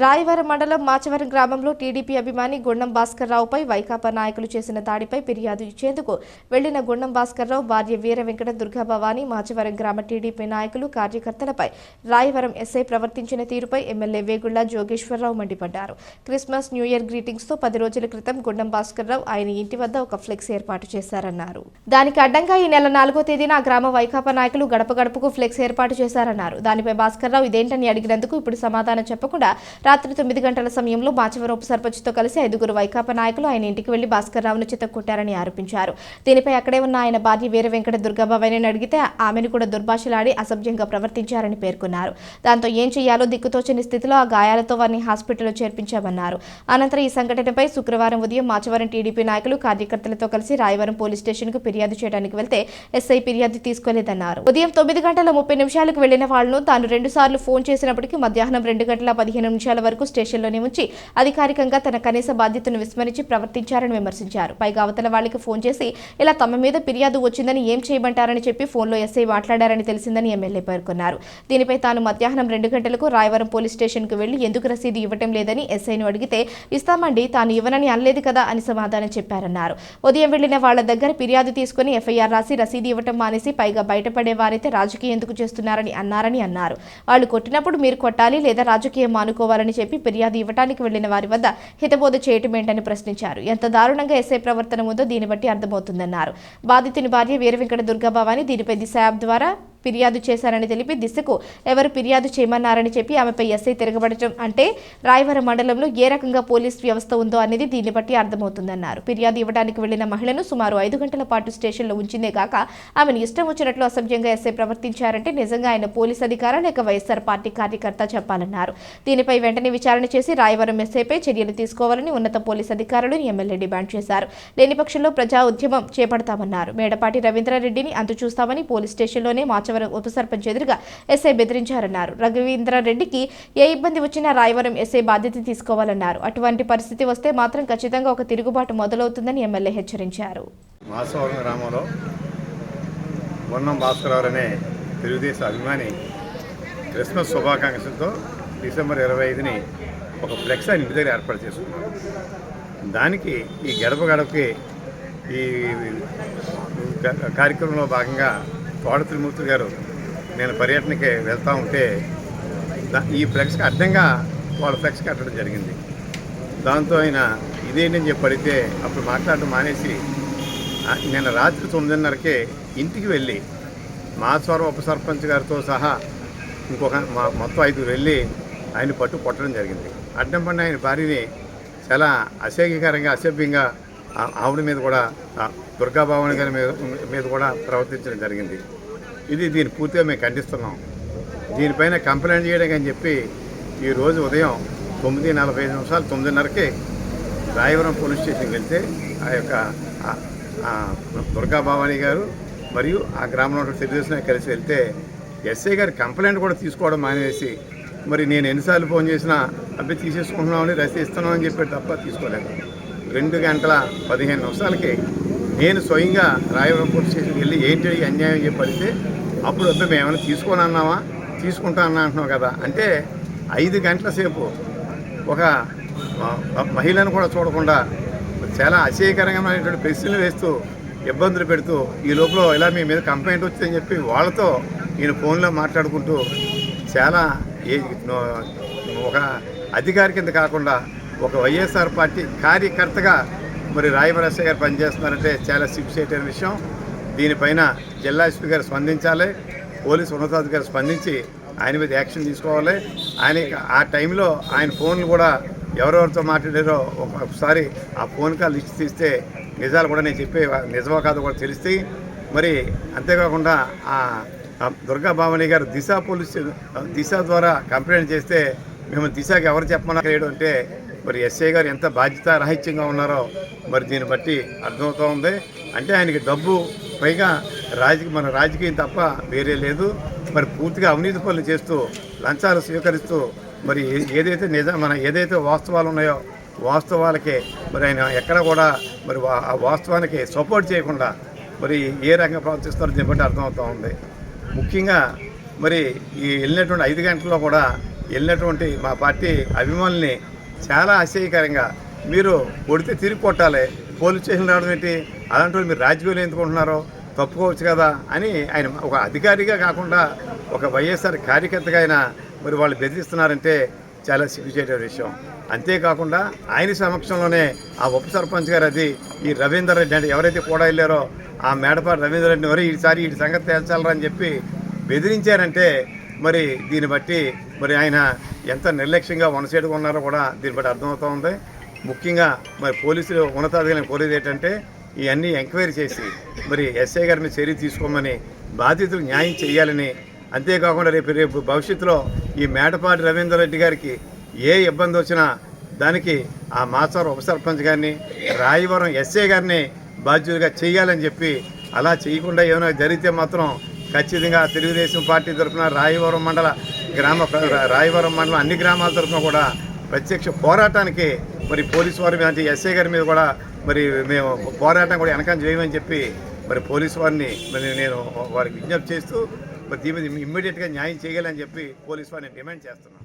రాయవరం మండలం మాచవరం గ్రామంలో టీడీపీ అభిమాని గుండం భాస్కర్రావుపై వైకాపా నాయకులు చేసిన దాడిపై ఫిర్యాదు ఇచ్చేందుకు వెళ్లిన గుండం భాస్కర్రావు భార్య వీర వెంకట దుర్గాభవాని మాచవరం గ్రామ టీడీపీ నాయకులు కార్యకర్తలపై రాయవరం ఎస్ఐ ప్రవర్తించిన తీరుపై ఎమ్మెల్యే వేగుళ్ల జోగేశ్వరరావు మండిపడ్డారు. క్రిస్మస్ న్యూ ఇయర్ గ్రీటింగ్స్ తో 10 రోజుల క్రితం గుండం భాస్కర్రావు ఆయన ఇంటి వద్ద ఒక ఫ్లెక్స్ ఏర్పాటు చేశారన్నారు. దానికి అడ్డంగా ఈ నెల 4వ తేదీన ఆ గ్రామ వైకాపా నాయకులు గడప గడపకు ఫ్లెక్స్ ఏర్పాటు చేశారన్నారు. దానిపై భాస్కర్రావు ఇదేంటని అడిగినందుకు ఇప్పుడు సమాధానం చెప్పకుండా రాత్రి 9 గంటల సమయంలో మాచవరం ఉప సర్పంచ్తో కలిసి 5గురు వైకాపా నాయకులు ఆయన ఇంటికి వెళ్లి భాస్కర్రావును చితక్కొట్టారని ఆరోపించారు. దీనిపై అక్కడే ఉన్న ఆయన భార్య వీర వెంకట దుర్గాభవానిని అడిగితే ఆమెను కూడా దుర్భాషలాడి అసభ్యంగా ప్రవర్తించారని పేర్కొన్నారు. దాంతో ఏం చేయాలో దిక్కుతోచని స్థితిలో ఆ గాయాలతో వారిని హాస్పిటల్లో చేర్పించామన్నారు. అనంతరం ఈ సంఘటనపై శుక్రవారం ఉదయం మాచవరం టీడీపీ నాయకులు కార్యకర్తలతో కలిసి రాయవరం పోలీస్ స్టేషన్కు ఫిర్యాదు చేయడానికి వెళ్తే ఎస్ఐ ఫిర్యాదు తీసుకోలేదన్నారు. ఉదయం 9:30 వెళ్లిన వాళ్లను తాను 2 సార్లు ఫోన్ చేసినప్పటికీ మధ్యాహ్నం 2:15 వరకు స్టేషన్లోనే ఉంచి అధికారికంగా తన కనీస బాధ్యతను విస్మరించి ప్రవర్తించారని విమర్శించారు. పైగా అవతల వాళ్లకి ఫోన్ చేసి ఇలా తమ మీద ఫిర్యాదు వచ్చిందని ఏం చేయమంటారని చెప్పి ఫోన్లో ఎస్ఐ మాట్లాడారని తెలిసిందని ఎమ్మెల్యే పేర్కొన్నారు. దీనిపై తాను మధ్యాహ్నం 2 గంటలకు రాయవరం పోలీస్ స్టేషన్కు వెళ్లి ఎందుకు రసీదు ఇవ్వటం లేదని ఎస్ఐను అడిగితే ఇస్తామండి తాను ఇవ్వనని అనలేదు కదా అని సమాధానం చెప్పారన్నారు. ఉదయం వెళ్లిన వాళ్ల దగ్గర ఫిర్యాదు తీసుకుని ఎఫ్ఐఆర్ రాసి రసీదు ఇవ్వటం మానేసి పైగా బయటపడే వారైతే రాజకీయం ఎందుకు చేస్తున్నారని అన్నారు. వాళ్ళు కొట్టినప్పుడు మీరు కొట్టాలి లేదా రాజకీయం మానుకోవాలని చెప్పి ఫిర్యాదు ఇవ్వడానికి వెళ్లిన వారి వద్ద హితబోధ చేయటమేంటని ప్రశ్నించారు. ఎంత దారుణంగా ఎస్ఐ ప్రవర్తన ఉందో దీన్ని బట్టి అర్థమవుతుందన్నారు. బాధితుని భార్య వీర వెంకట దుర్గాభవాని దీనిపై దిశ యాప్ ద్వారా ఫిర్యాదు చేశారని తెలిపి దిశకు ఎవరు ఫిర్యాదు చేయమన్నారని చెప్పి ఆమెపై ఎస్ఐ తిరగబడటం అంటే రాయవరం మండలంలో ఏ రకంగా పోలీస్ వ్యవస్థ ఉందో అనేది దీన్ని బట్టి అర్థమవుతుందన్నారు. ఫిర్యాదు ఇవ్వడానికి వెళ్లిన మహిళను సుమారు 5 గంటల పాటు స్టేషన్లో ఉంచిందే కాక ఆమెను ఇష్టం వచ్చినట్లు అసభ్యంగా ఎస్ఐ ప్రవర్తించారంటే నిజంగా ఆయన పోలీస్ అధికారా లేక వైఎస్ఆర్ పార్టీ కార్యకర్త చెప్పాలన్నారు. దీనిపై వెంటనే విచారణ చేసి రాయవరం ఎస్ఐపై చర్యలు తీసుకోవాలని ఉన్నత పోలీస్ అధికారులను ఎమ్మెల్యే డిమాండ్ చేశారు. లేని పక్షంలో ప్రజా ఉద్యమం చేపడతామన్నారు. మేడపాటి రవీంద్రారెడ్డిని అంతు చూస్తామని పోలీస్ స్టేషన్లోనే మాచవరం ఉప సర్పంచ్ ఎదురుగా ఎస్ఐ బెదిరించారన్నారు. రవీంద్రారెడ్డికి ఏ ఇబ్బంది వచ్చినా రాయవరం ఎస్ఐ బాధ్యత తీసుకోవాలన్నారు. అటువంటి పరిస్థితి వస్తే మాత్రం ఖచ్చితంగా ఒక తిరుగుబాటు మొదలవుతుందని ఎమ్మెల్యే హెచ్చరించారు. మాచవరం గ్రామంలో గుండం భాస్కర్రావు అనే తెలుగుదేశం అభిమాని క్రిస్మస్ శుభాకాంక్షలతో డిసెంబర్ 25ని ఒక ఫ్లెక్స్ ఆయన ఇంటి దగ్గర ఏర్పాటు చేసుకున్నాం. దానికి ఈ గడప గడపకి ఈ కార్యక్రమంలో భాగంగా తోట త్రిమూర్తి గారు నేను పర్యటనకి వెళ్తూ ఉంటే ఈ ఫ్లెక్స్కి అడ్డంగా వాళ్ళ ఫ్లెక్స్ కట్టడం జరిగింది. దాంతో ఆయన ఇదేంటని చెప్పి అడిగితే అప్పుడు మాట్లాడటం మానేసి నేను రాత్రి 9:30కే ఇంటికి వెళ్ళి మాచవరం ఉప సర్పంచ్ గారితో సహా ఇంకొక మొత్తం 5 వెళ్ళి ఆయన పట్టు కొట్టడం జరిగింది. అడ్డం పడిన ఆయన భార్యని చాలా అసభ్యంగా ఆవిడ మీద కూడా దుర్గాభవాని గారి మీద కూడా ప్రవర్తించడం జరిగింది. దీన్ని పూర్తిగా మేము ఖండిస్తున్నాం. దీనిపైన కంప్లైంట్ చేయడానికి అని చెప్పి ఈరోజు ఉదయం 9:45 9:30కే రాయవరం పోలీస్ స్టేషన్కి వెళ్తే ఆ యొక్క దుర్గాభవాని గారు మరియు ఆ గ్రామంలో తెలుగుదేశం కలిసి వెళ్తే ఎస్ఐ గారి కంప్లైంట్ కూడా తీసుకోవడం మానేసి మరి నేను ఎన్నిసార్లు ఫోన్ చేసినా అబ్బాయి తీసేసుకుంటున్నామని రసీదు ఇస్తున్నామని చెప్పి తప్ప తీసుకోలేదు. 2:15 నేను స్వయంగా రాయవరం పోలీస్ స్టేషన్కి వెళ్ళి ఏంటి అన్యాయం చెప్పి అడిగితే అప్పుడు అబ్బాయి మేము ఏమైనా తీసుకొని అన్నావా తీసుకుంటా అన్నా అంటున్నావు కదా అంటే 5 గంటల సేపు ఒక మహిళను కూడా చూడకుండా చాలా అసహ్యకరమైనటువంటి ప్రశ్నలు వేస్తూ ఇబ్బందులు పెడుతూ ఈ లోపల ఇలా మీ మీద కంప్లైంట్ వచ్చిందని చెప్పి వాళ్ళతో నేను ఫోన్లో మాట్లాడుకుంటూ చాలా ఒక అధికారి కింద కాకుండా ఒక వైఎస్ఆర్ పార్టీ కార్యకర్తగా మరి రాయవరం ఎస్ఐ గారు పనిచేస్తున్నారంటే చాలా సిగ్గుచేటైన విషయం. దీనిపైన జిల్లా ఎస్పీ గారు స్పందించాలి, పోలీసు ఉన్నతాధికారులు స్పందించి ఆయన మీద యాక్షన్ తీసుకోవాలి. ఆయన ఆ టైంలో ఆయన ఫోన్లు కూడా ఎవరెవరితో మాట్లాడారో ఒకసారి ఆ ఫోన్ కాల్ లిస్ట్ తీస్తే నిజాలు కూడా నేను చెప్పే నిజమో కాదో కూడా తెలుస్తాయి. మరి అంతేకాకుండా ఆ దుర్గాభవాని గారు దిశ ద్వారా కంప్లైంట్ చేస్తే మేము దిశకి ఎవరు చెప్పమన్నారు అంటే మరి ఎస్ఐ గారు ఎంత బాధ్యతారాహిత్యంగా ఉన్నారో మరి దీన్ని బట్టి అర్థమవుతూ ఉంది. అంటే ఆయనకి డబ్బు పైగా మన రాజకీయం తప్ప వేరే లేదు. మరి పూర్తిగా అవినీతి పనులు చేస్తూ లంచాలు స్వీకరిస్తూ మరి ఏదైతే వాస్తవాలు ఉన్నాయో వాస్తవాలకే మరి ఆయన ఎక్కడ కూడా మరి ఆ వాస్తవానికి సపోర్ట్ చేయకుండా మరి ఏ రకంగా ప్రవర్తిస్తారో దీన్ని బట్టి అర్థమవుతూ ఉంది. ముఖ్యంగా మరి ఈ వెళ్ళినటువంటి 5 గంటల్లో కూడా వెళ్ళినటువంటి మా పార్టీ అభిమానుల్ని చాలా అసహ్యకరంగా మీరు కొడితే తిరిగి కొట్టాలి, పోలీస్ స్టేషన్ రావడం ఏంటి, అలాంటి వాళ్ళు మీరు రాజకీయాలు ఎందుకుంటున్నారో తప్పుకోవచ్చు కదా అని ఆయన ఒక అధికారిగా కాకుండా ఒక వైఎస్ఆర్ కార్యకర్తగా ఆయన మరి వాళ్ళు బెదిరిస్తున్నారంటే చాలా సిగ్గుచేట విషయం. అంతేకాకుండా ఆయన సమక్షంలోనే ఆ ఉప సర్పంచ్ గారు అది ఈ రవీందర్ రెడ్డి అంటే ఎవరైతే కూడా వెళ్ళారో ఆ మేడపాటి రవీందర్ రెడ్డిని ఎవరు ఈసారి ఈ సంగతి తేల్చాలరా అని చెప్పి బెదిరించారంటే మరి దీన్ని బట్టి మరి ఆయన ఎంత నిర్లక్ష్యంగా వనసేడుగా ఉన్నారో కూడా దీన్ని బట్టి అర్థమవుతూ ఉంది. ముఖ్యంగా మరి పోలీసులు ఉన్నతాధికారులను కోరేది ఏంటంటే ఇవన్నీ ఎంక్వైరీ చేసి మరి ఎస్ఐ గారి మీద చర్య తీసుకోమని, బాధితులకు న్యాయం చేయాలని, అంతేకాకుండా రేపు భవిష్యత్తులో ఈ మేడపాటి రవీందర్ రెడ్డి గారికి ఏ ఇబ్బంది వచ్చినా దానికి ఆ మాచవరం ఉప సర్పంచ్ గారిని, రాయవరం ఎస్ఐ గారిని బాధ్యులుగా చేయాలని చెప్పి, అలా చేయకుండా ఏమైనా జరిగితే మాత్రం ఖచ్చితంగా తెలుగుదేశం పార్టీ తరఫున రాయవరం మండలం అన్ని గ్రామాల తరఫున కూడా ప్రత్యక్ష పోరాటానికి మరి పోలీసు వారి మీద ఎస్ఐ గారి మీద కూడా మరి మేము పోరాటం కూడా వెనకాల చేయమని చెప్పి మరి పోలీసు వారిని మరి నేను వారికి విజ్ఞప్తి చేస్తూ మరి దీని మీద ఇమ్మీడియట్గా న్యాయం చేయాలని చెప్పి పోలీసు వారిని డిమాండ్ చేస్తున్నాను.